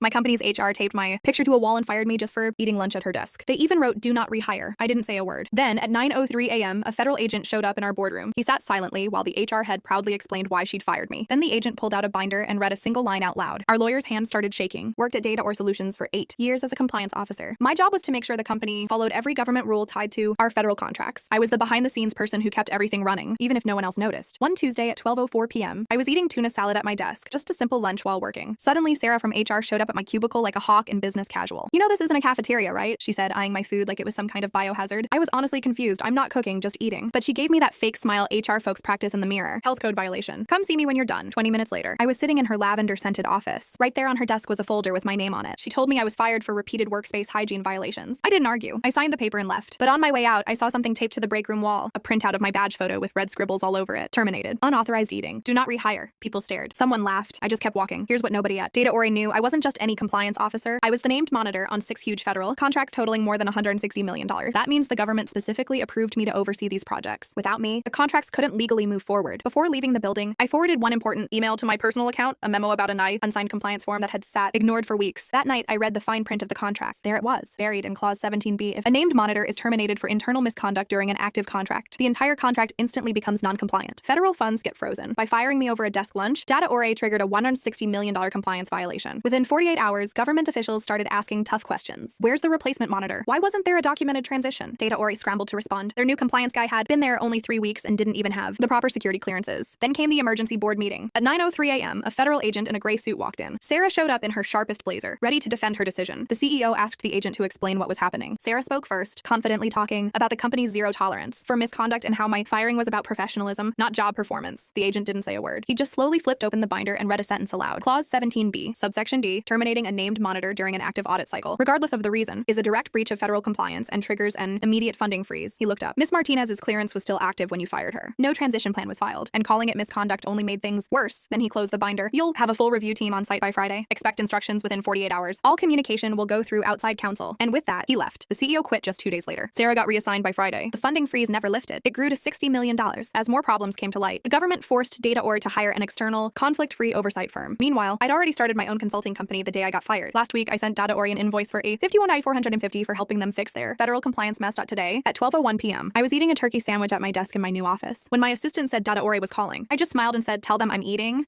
My company's HR taped my picture to a wall and fired me just for eating lunch at her desk. They even wrote, "Do not rehire." I didn't say a word. Then, at 9:03 a.m., a federal agent showed up in our boardroom. He sat silently while the HR head proudly explained why she'd fired me. Then the agent pulled out a binder and read a single line out loud. Our lawyer's hands started shaking. Worked at Data or Solutions for 8 years as a compliance officer. My job was to make sure the company followed every government rule tied to our federal contracts. I was the behind-the-scenes person who kept everything running, even if no one else noticed. One Tuesday at 12:04 p.m., I was eating tuna salad at my desk, just a simple lunch while working. Suddenly, Sarah from HR showed up at my cubicle like a hawk in business casual. "You know this isn't a cafeteria, right?" she said, eyeing my food like it was some kind of biohazard. I was honestly confused. I'm not cooking, just eating. But she gave me that fake smile HR folks practice in the mirror. Health code violation. "Come see me when you're done." 20 minutes later, I was sitting in her lavender-scented office. Right there on her desk was a folder with my name on it. She told me I was fired for repeated workspace hygiene violations. I didn't argue. I signed the paper and left. But on my way out, I saw something taped to the break room wall. A printout of my badge photo with red scribbles all over it. Terminated. Unauthorized eating. Do not rehire. People stared. Someone laughed. I just kept walking. Here's what nobody at Data Ori knew. I wasn't just any compliance officer. I was the named monitor on 6 huge federal contracts totaling more than $160 million. That means the government specifically approved me to oversee these projects. Without me, the contracts couldn't legally move forward. Before leaving the building, I forwarded one important email to my personal account, a memo about an unsigned compliance form that had sat ignored for weeks. That night, I read the fine print of the contract. There it was, buried in Clause 17B. If a named monitor is terminated for internal misconduct during an active contract, the entire contract instantly becomes non-compliant. Federal funds get frozen. By firing me over a desk lunch, Data Ore triggered a $160 million compliance violation. Within 48 hours, government officials started asking tough questions. Where's the replacement monitor? Why wasn't there a documented transition? Data Ore scrambled to respond. Their new compliance guy had been there only 3 weeks and didn't even have the proper security clearances. Then came the emergency board meeting. At 9:03 a.m., a federal agent in a gray suit walked in. Sarah showed up in her sharpest blazer, ready to defend her decision. The CEO asked the agent to explain what was happening. Sarah spoke first, confidently talking about the company's zero tolerance for misconduct and how my firing was about professionalism, not job performance. The agent didn't say a word. He just slowly flipped open the binder and read a sentence aloud. Clause 17B, subsection D, terminating a named monitor during an active audit cycle, regardless of the reason, is a direct breach of federal compliance and triggers an immediate funding freeze. He looked up. Miss Martinez's clearance was still active when you fired her. No transition plan was filed, and calling it misconduct only made things worse. Then he closed the binder. You'll have a full review team on site by Friday. Expect instructions within 48 hours. All communication will go through outside counsel. And with that, he left. The CEO quit just 2 days later. Sarah got reassigned by Friday. The funding freeze never lifted. It grew to $60 million. As more problems came to light, the government forced Data Ore to hire an external, conflict-free oversight firm. Meanwhile, I'd already started my own consulting company the day I got fired. Last week, I sent Data Ore an invoice for a $51,450 for helping them fix their federal compliance mess. Today, at 12:01 p.m., I was eating a turkey sandwich at my desk in my new office. When my assistant said Data Ore was calling, I just smiled and said, "Tell them I'm eating."